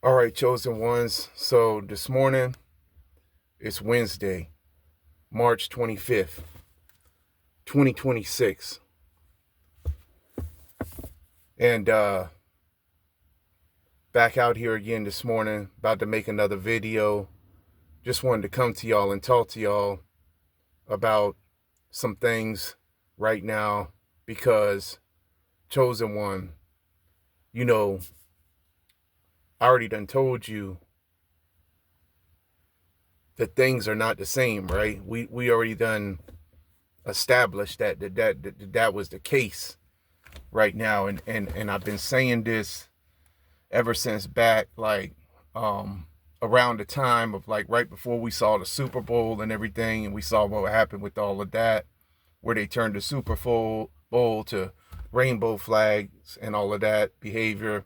All right, chosen ones. So this morning, it's Wednesday, March 25th, 2026. And back out here again this morning, about to make another video. Just wanted to come to y'all and talk to y'all about some things right now because chosen one, you know, I already done told you that things are not the same, right? We already done established that was the case right now, and I've been saying this ever since back around the time of right before we saw the Super Bowl and everything, and we saw what happened with all of that, where they turned the Super Bowl to rainbow flags and all of that behavior.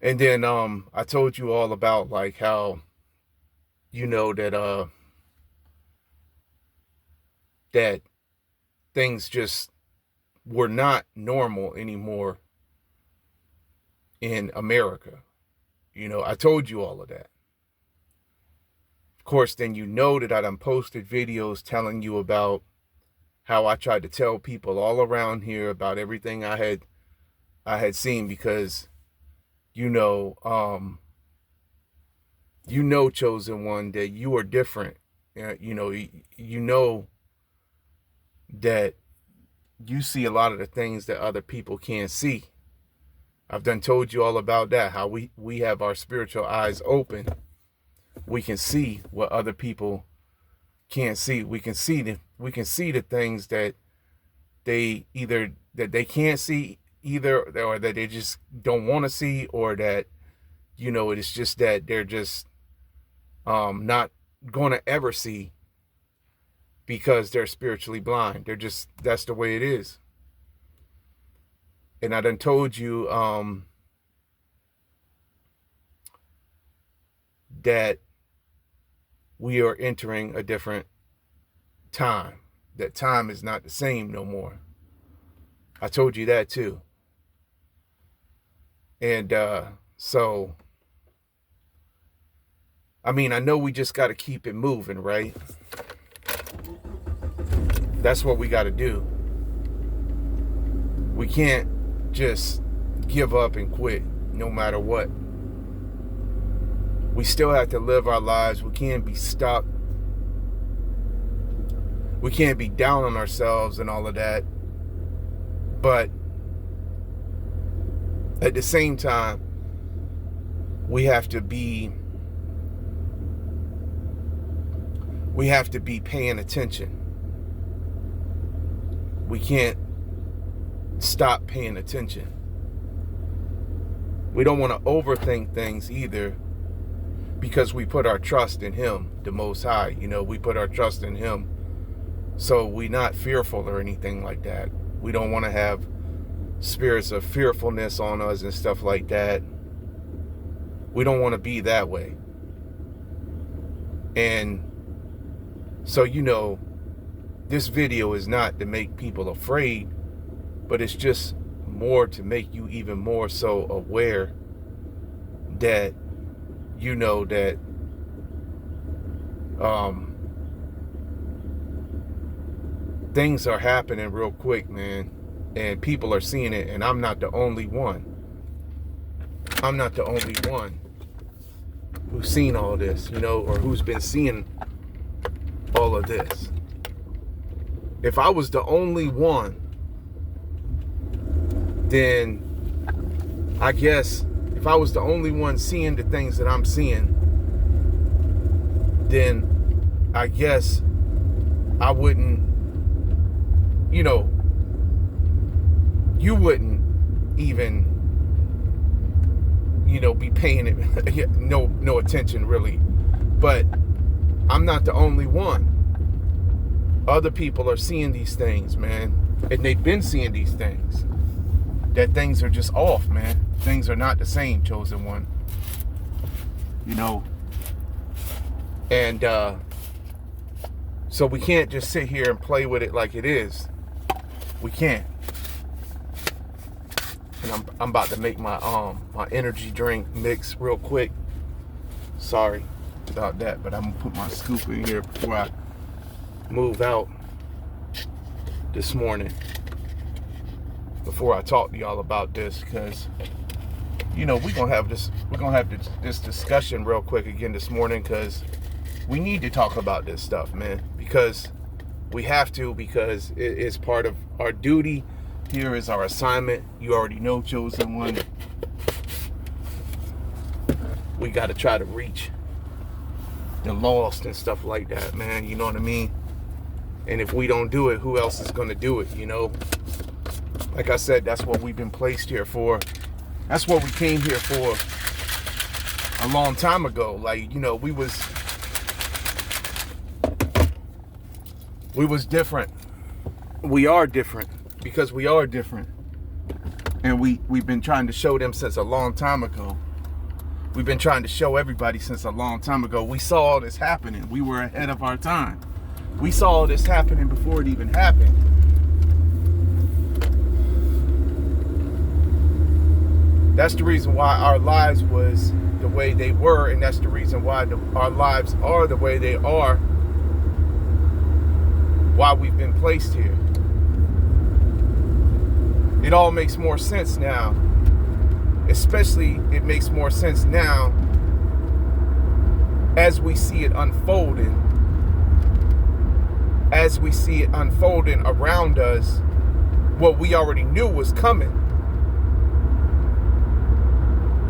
And then I told you all about how that things just were not normal anymore in America. I told you all of that. Of course, then that I done posted videos telling you about how I tried to tell people all around here about everything I had seen, because chosen one, that you are different. You know that you see a lot of the things that other people can't see. I've done told you all about that, how we have our spiritual eyes open. We can see what other people can't see. We can see the things that they can't see either, or that they just don't want to see, or that it's just that they're just not going to ever see because they're spiritually blind. That's the way it is. And I done told you that we are entering a different time. That time is not the same no more. I told you that too. And so, I mean, I know we just got to keep it moving, right? That's what we got to do. We can't just give up and quit no matter what. We still have to live our lives. We can't be stuck. We can't be down on ourselves and all of that. But at the same time, we have to be paying attention. We can't stop paying attention. We don't want to overthink things either, because we put our trust in Him, the Most High. We put our trust in Him. So we're not fearful or anything like that. We don't want to have spirits of fearfulness on us and stuff like that. We don't want to be that way. And so, this video is not to make people afraid, but it's just more to make you even more so aware that that things are happening real quick, man, and people are seeing it, and I'm not the only one. I'm not the only one who's seen all this, or who's been seeing all of this. If I was the only one, then I guess if I was the only one seeing the things that I'm seeing, then I guess I wouldn't, you wouldn't even, be paying it no attention really. But I'm not the only one. Other people are seeing these things, man, and they've been seeing these things. That things are just off, man. Things are not the same, chosen one. And so we can't just sit here and play with it like it is. We can't. and I'm about to make my my energy drink mix real quick. Sorry about that, but I'm gonna put my scoop in here before I move out this morning, before I talk to y'all about this, because you know we're gonna have this discussion real quick again this morning, because we need to talk about this stuff, man, because we have to, because it is part of our duty. Here is our assignment. You already know, chosen one. We got to try to reach the lost and stuff like that, man. You know what I mean? And if we don't do it, who else is going to do it, you know? Like I said, that's what we've been placed here for. That's what we came here for a long time ago. Like, you know, we was different. We are different because we are different. And we've been trying to show them since a long time ago. We've been trying to show everybody since a long time ago. We saw all this happening. We were ahead of our time. We saw all this happening before it even happened. That's the reason why our lives was the way they were, and that's the reason why our lives are the way they are, why we've been placed here. It all makes more sense now. Especially, it makes more sense now as we see it unfolding. As we see it unfolding around us, what we already knew was coming.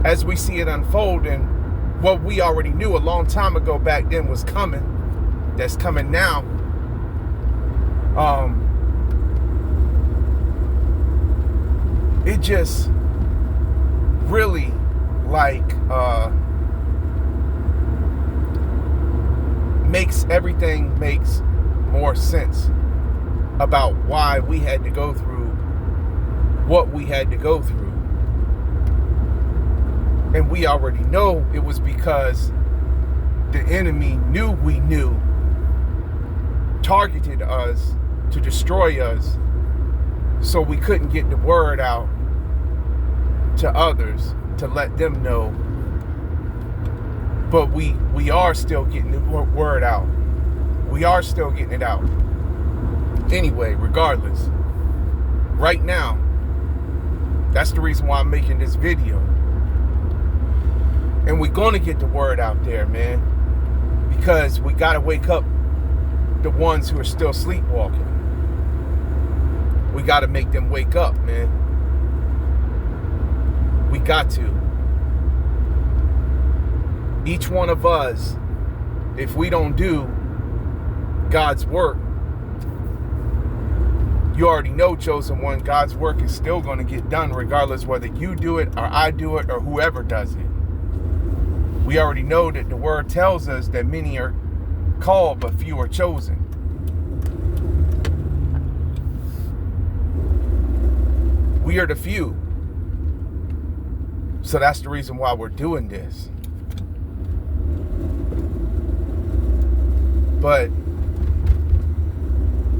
As we see it unfolding, what we already knew a long time ago back then was coming. That's coming now. It just really makes more sense about why we had to go through what we had to go through. And we already know it was because the enemy knew we knew, targeted us to destroy us, so we couldn't get the word out to others to let them know. But we are still getting the word out. We are still getting it out. Anyway, regardless, right now, that's the reason why I'm making this video. And we're going to get the word out there, man, because we got to wake up the ones who are still sleepwalking. We got to make them wake up, man. We got to. Each one of us, if we don't do God's work, you already know, chosen one, God's work is still going to get done regardless whether you do it or I do it or whoever does it. We already know that the word tells us that many are called but few are chosen. We are the few. So that's the reason why we're doing this. But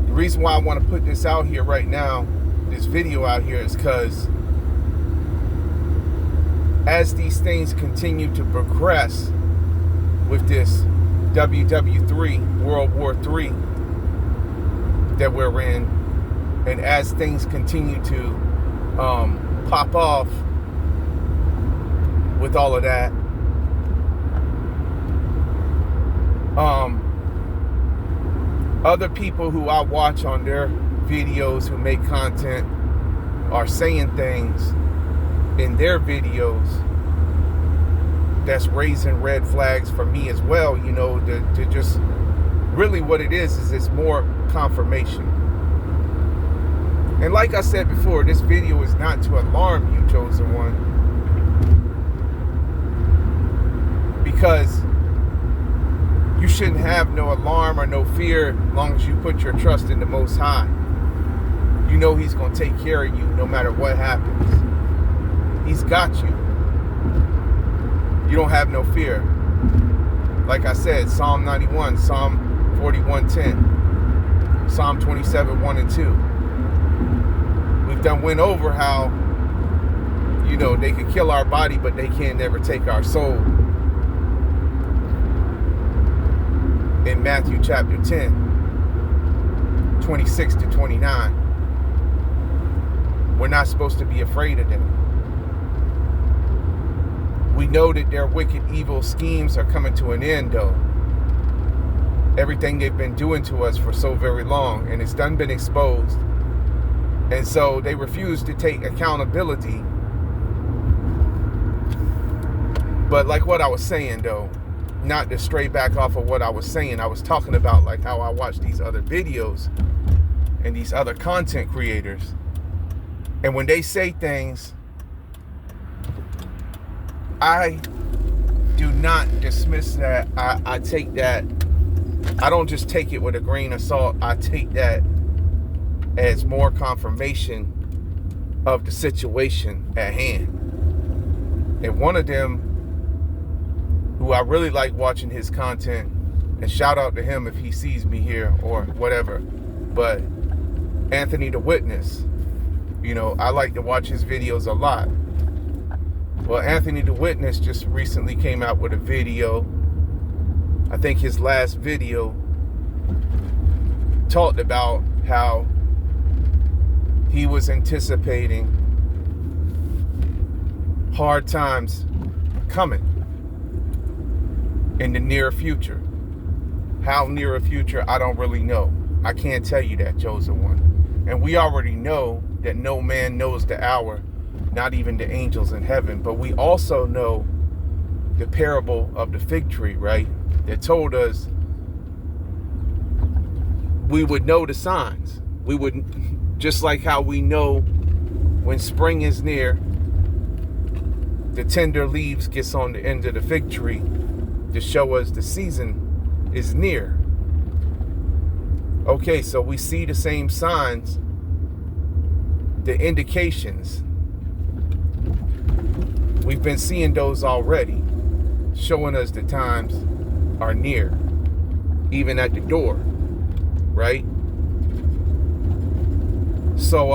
the reason why I want to put this out here right now, this video out here, is because as these things continue to progress with this WW3, World War III, that we're in, and as things continue to pop off with all of that, other people who I watch on their videos who make content are saying things in their videos that's raising red flags for me as well, you know, to just really what it is it's more confirmation. And like I said before, this video is not to alarm you, chosen one, because you shouldn't have no alarm or no fear as long as you put your trust in the Most High. You know He's going to take care of you no matter what happens. He's got you. You don't have no fear. Like I said, Psalm 91, Psalm 41:10, Psalm 27:1 and 2. We've done went over how you know, they could kill our body, but they can't never take our soul. In Matthew chapter 10, 26 to 29. We're not supposed to be afraid of them. We know that their wicked, evil schemes are coming to an end, though. Everything they've been doing to us for so very long, and it's done been exposed. And so they refuse to take accountability. But like what I was saying, though, not to stray back off of what I was saying, I was talking about like how I watch these other videos and these other content creators. And when they say things, I do not dismiss that. I take that. I don't just take it with a grain of salt. I take that as more confirmation of the situation at hand. And one of them, who I really like watching his content, and shout out to him if he sees me here or whatever, but Anthony the Witness, you know, I like to watch his videos a lot. Well, Anthony the Witness just recently came out with a video. I think his last video talked about how he was anticipating hard times coming in the near future. How near a future, I don't really know. I can't tell you that, chosen one. And we already know that no man knows the hour, not even the angels in heaven. But we also know the parable of the fig tree, right? That told us we would know the signs. We would, just like how we know when spring is near, the tender leaves gets on the end of the fig tree to show us the season is near. Okay, so we see the same signs, the indications. We've been seeing those already, showing us the times are near, even at the door, right? So,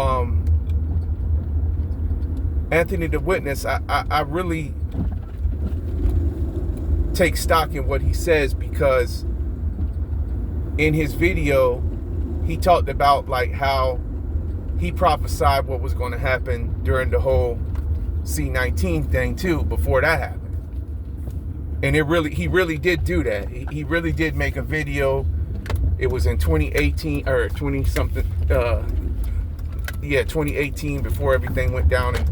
Anthony the Witness, I really take stock in what he says, because in his video, he talked about like how he prophesied what was going to happen during the whole C-19 thing too, before that happened. And he really did do that. He really did make a video. It was in 2018 or 20 something. 2018, before everything went down in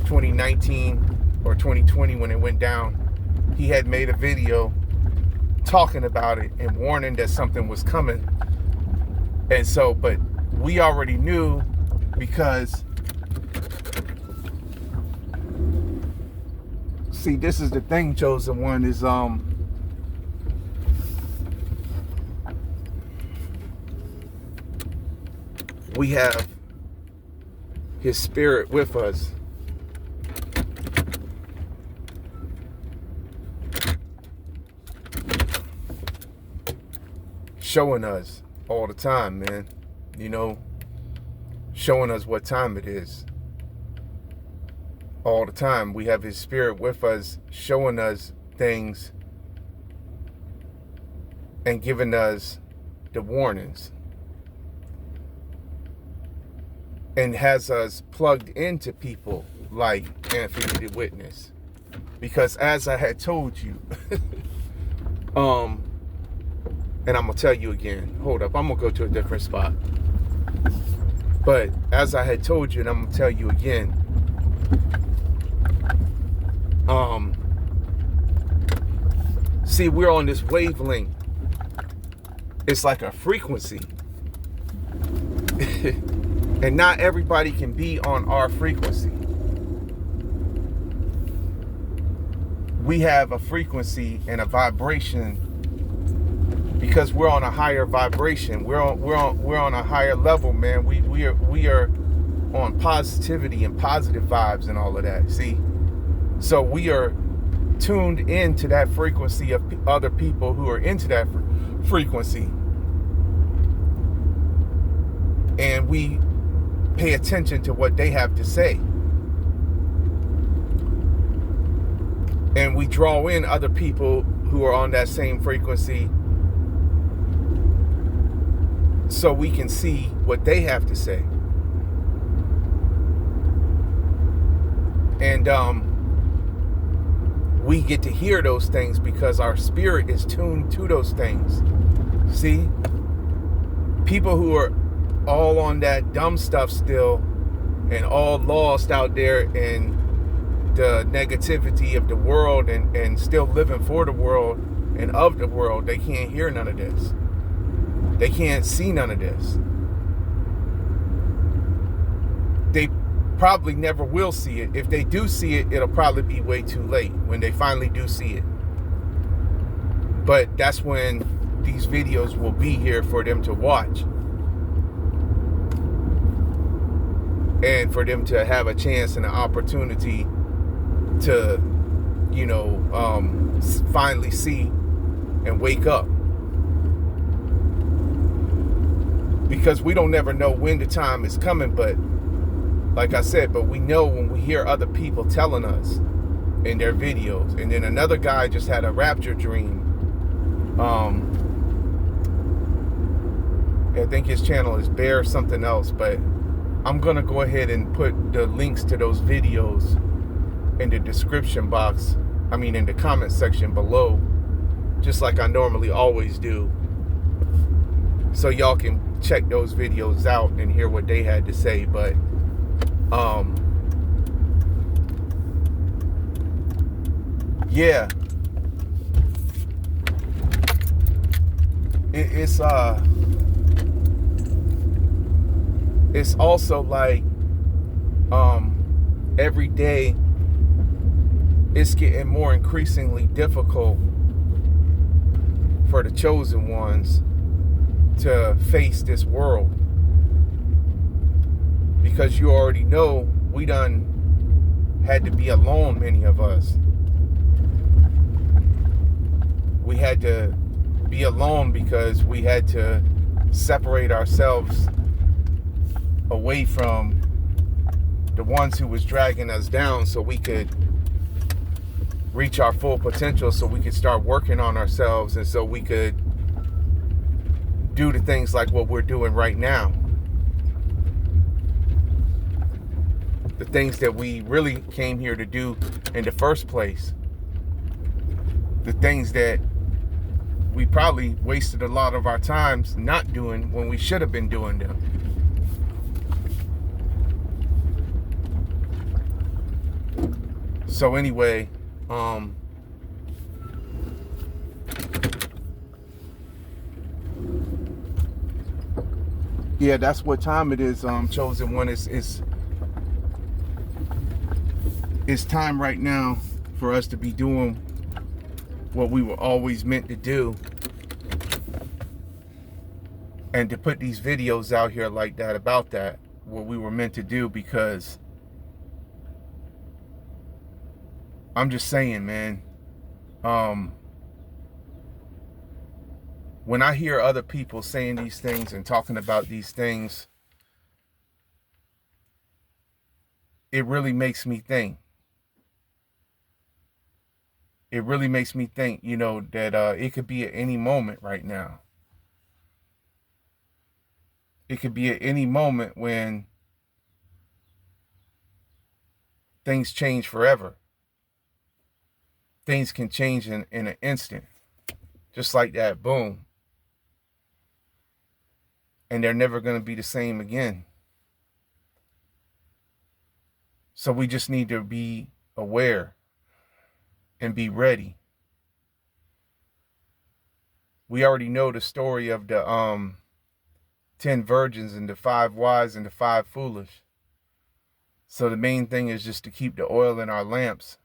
2019 or 2020 when it went down. He had made a video talking about it and warning that something was coming. And so, but we already knew, because see, this is the thing, chosen one, is we have his spirit with us. Showing us all the time, man. You know, showing us what time it is. All the time. We have his spirit with us, showing us things and giving us the warnings. And has us plugged into people like Anthony the Witness. Because as I had told you, and I'm going to tell you again, hold up, I'm going to go to a different spot. But as I had told you, and I'm going to tell you again, see, we're on this wavelength. It's like a frequency. And not everybody can be on our frequency. We have a frequency and a vibration because we're on a higher vibration. We're on a higher level, man. We are on positivity and positive vibes and all of that. See, so we are tuned into that frequency of other people who are into that frequency, and we pay attention to what they have to say. And we draw in other people who are on that same frequency so we can see what they have to say. And we get to hear those things because our spirit is tuned to those things. See? People who are all on that dumb stuff still and all lost out there in the negativity of the world and still living for the world and of the world, they can't hear none of this. They can't see none of this. They probably never will see it. If they do see it, it'll probably be way too late when they finally do see it. But that's when these videos will be here for them to watch. And for them to have a chance and an opportunity to, finally see and wake up. Because we don't never know when the time is coming, but like I said, but we know when we hear other people telling us in their videos. And then another guy just had a rapture dream. I think his channel is Bear something else, but I'm gonna go ahead and put the links to those videos in the description box. In the comment section below, just like I normally always do, so y'all can check those videos out and hear what they had to say. But yeah, it's also like every day it's getting more increasingly difficult for the chosen ones to face this world, because you already know we done had to be alone. Many of us, we had to be alone because we had to separate ourselves away from the ones who was dragging us down so we could reach our full potential, so we could start working on ourselves, and so we could do the things like what we're doing right now. The things that we really came here to do in the first place. The things that we probably wasted a lot of our times not doing when we should have been doing them. So anyway, yeah, that's what time it is, chosen one. It's time right now for us to be doing what we were always meant to do, and to put these videos out here like that about that, what we were meant to do. Because I'm just saying, man, when I hear other people saying these things and talking about these things, it really makes me think. It really makes me think, that it could be at any moment right now. It could be at any moment when things change forever. Things can change in an instant. Just like that, boom. And they're never going to be the same again. So we just need to be aware and be ready. We already know the story of the 10 virgins and the 5 wise and the 5 foolish. So the main thing is just to keep the oil in our lamps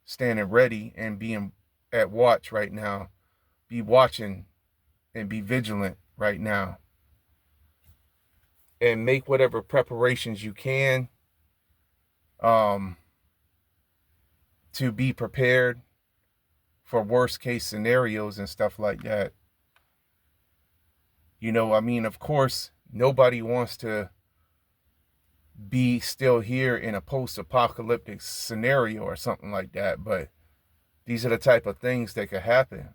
standing ready and being at watch right now. Be watching and be vigilant right now. And make whatever preparations you can to be prepared for worst case scenarios and stuff like that. Of course, nobody wants to be still here in a post-apocalyptic scenario or something like that. But These are the type of things that could happen.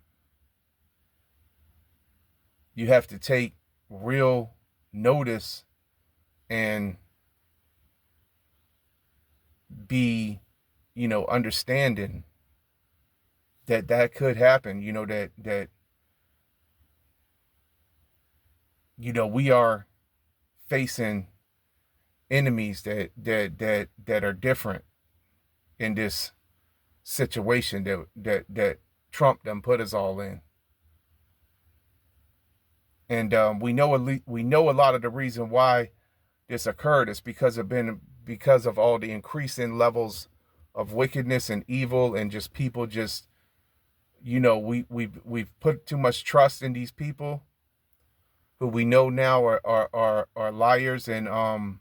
You have to take real notice and be, understanding that could happen, that we are facing enemies that are different in this situation that Trump done put us all in. And we know a lot of the reason why this occurred is because of all the increasing levels of wickedness and evil, and just people just, we've put too much trust in these people who we know now are liars and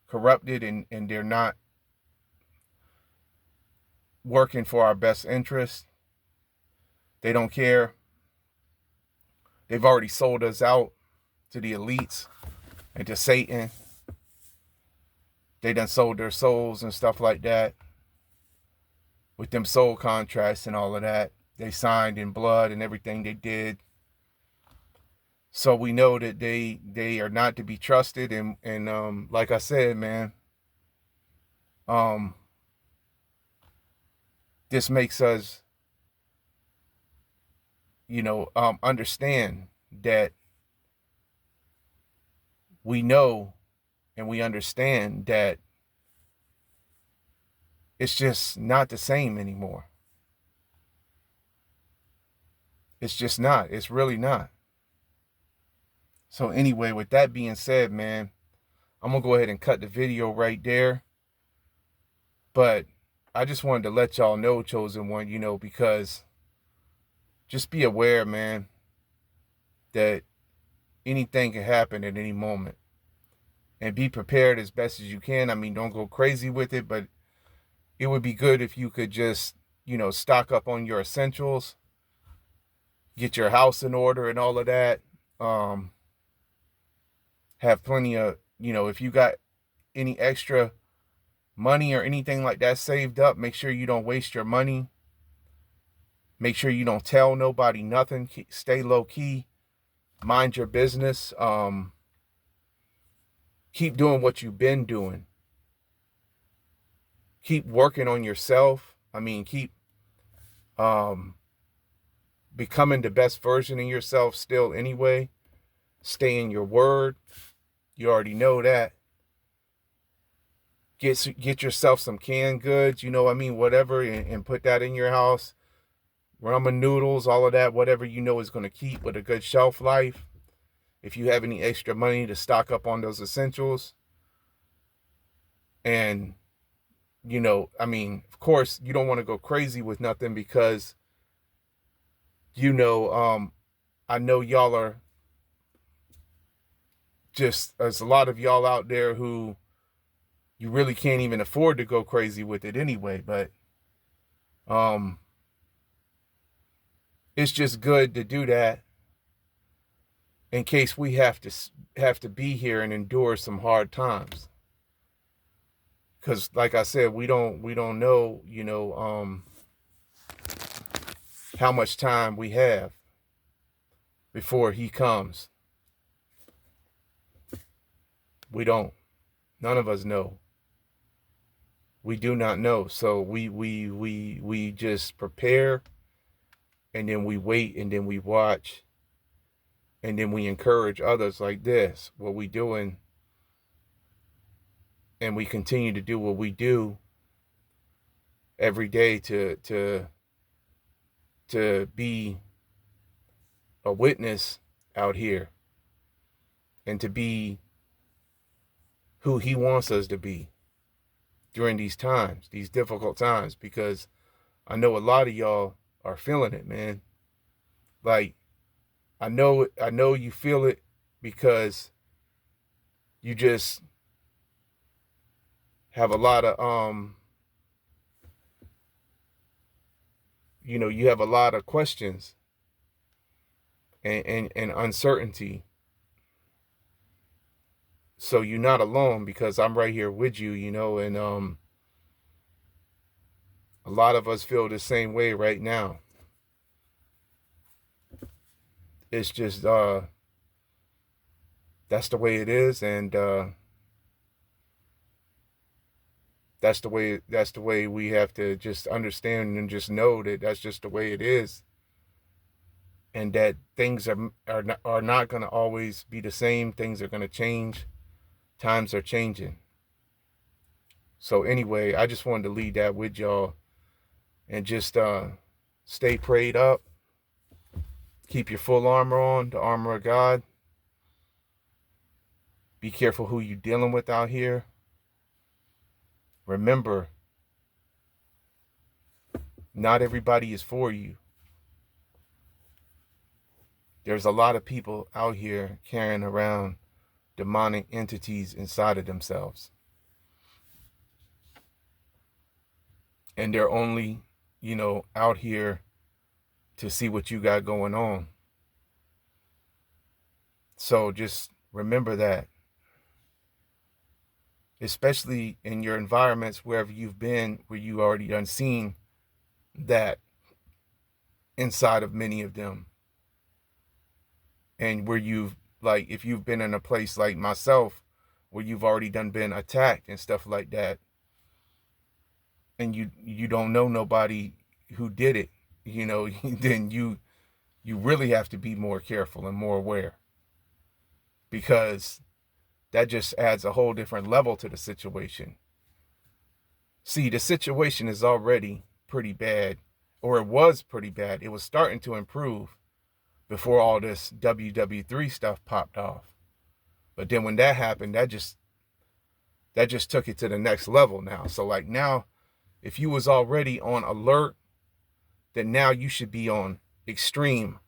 corrupted, and they're not working for our best interest. They don't care. They've already sold us out to the elites and to Satan. They done sold their souls and stuff like that with them soul contracts and all of that. They signed in blood and everything they did. So we know that they are not to be trusted. And like I said, man, this makes us, understand that we know and we understand that it's just not the same anymore. It's just not. It's really not. So anyway, with that being said, man, I'm going to go ahead and cut the video right there. But I just wanted to let y'all know, Chosen One, because just be aware, man, that anything can happen at any moment. And be prepared as best as you can. I mean, don't go crazy with it, but it would be good if you could just, stock up on your essentials, get your house in order and all of that. Have plenty of, if you got any extra money or anything like that saved up, make sure you don't waste your money. Make sure you don't tell nobody nothing. Stay low key. Mind your business. Keep doing what you've been doing. Keep working on yourself. I mean, keep becoming the best version of yourself still anyway. Stay in your word. You already know that. Get yourself some canned goods, whatever, and put that in your house. Ramen noodles, all of that, whatever is going to keep with a good shelf life. If you have any extra money to stock up on those essentials. And, of course, you don't want to go crazy with nothing because, I know y'all are just, there's a lot of y'all out there who you really can't even afford to go crazy with it anyway. But it's just good to do that in case we have to be here and endure some hard times. Because like I said, we don't know, how much time we have before he comes. We don't. None of us know. We do not know. So we just prepare, and then we wait, and then we watch, and then we encourage others like this, what we doing, and we continue to do what we do every day to be a witness out here and to be who he wants us to be during these times, these difficult times, because I know a lot of y'all are feeling it, man. Like, I know you feel it because you just have a lot of you have a lot of questions and uncertainty. So you're not alone, because I'm right here with you, and A lot of us feel the same way right now. It's just that's the way it is, and that's the way we have to just understand and just know that that's just the way it is, and that things are not going to always be the same. Things are going to change. Times are changing. So anyway, I just wanted to leave that with y'all, and just stay prayed up. Keep your full armor on, the armor of God. Be careful who you're dealing with out here. Remember, not everybody is for you. There's a lot of people out here carrying around demonic entities inside of themselves. And they're only, out here to see what you got going on. So just remember that. Especially in your environments, wherever you've been, where you already done seen that inside of many of them. And where you've, like, if you've been in a place like myself, where you've already done been attacked and stuff like that, and you don't know nobody who did it, then you really have to be more careful and more aware, because that just adds a whole different level to the situation. See, the situation is already pretty bad, or it was pretty bad. It was starting to improve before all this WW3 stuff popped off. But then when that happened, that just took it to the next level now. So like now, if you was already on alert, then now you should be on extreme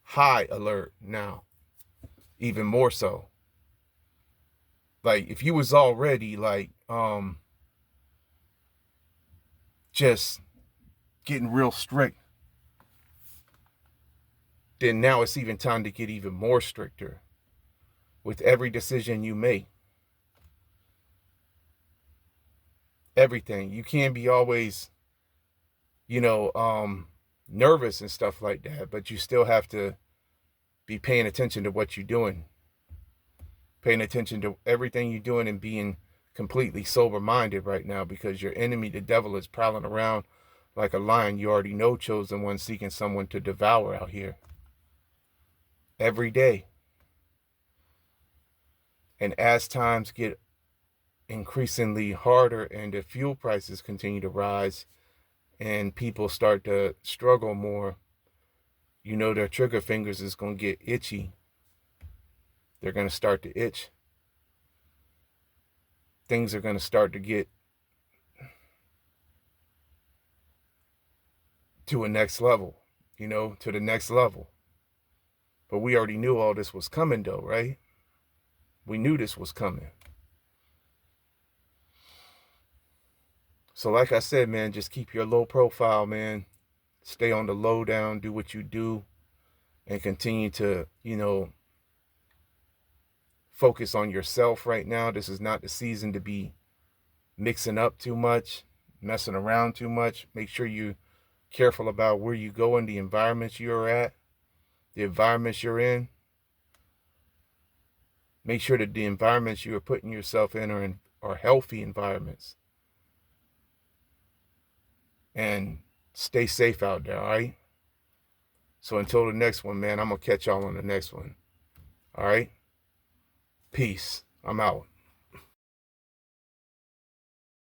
high alert now, even more so. Like if you was already like just getting real strict, then now it's even time to get even more stricter with every decision you make. Everything. You can't be always, nervous and stuff like that, but you still have to be paying attention to what you're doing. Paying attention to everything you're doing and being completely sober-minded right now, because your enemy, the devil, is prowling around like a lion. You already know, chosen one, seeking someone to devour out here every day. And as times get increasingly harder and the fuel prices continue to rise and people start to struggle more, their trigger fingers is going to get itchy. They're going to start to itch. Things are going to start to get to a next level, to the next level. But we already knew all this was coming though, right? We knew this was coming. So like I said, man, just keep your low profile, man. Stay on the low down, do what you do, and continue to, focus on yourself right now. This is not the season to be mixing up too much, messing around too much. Make sure you're careful about where you go in the environments you're at, the environments you're in. Make sure that the environments you are putting yourself in are healthy environments. And stay safe out there, all right? So until the next one, man, I'm going to catch y'all on the next one. All right? Peace. I'm out.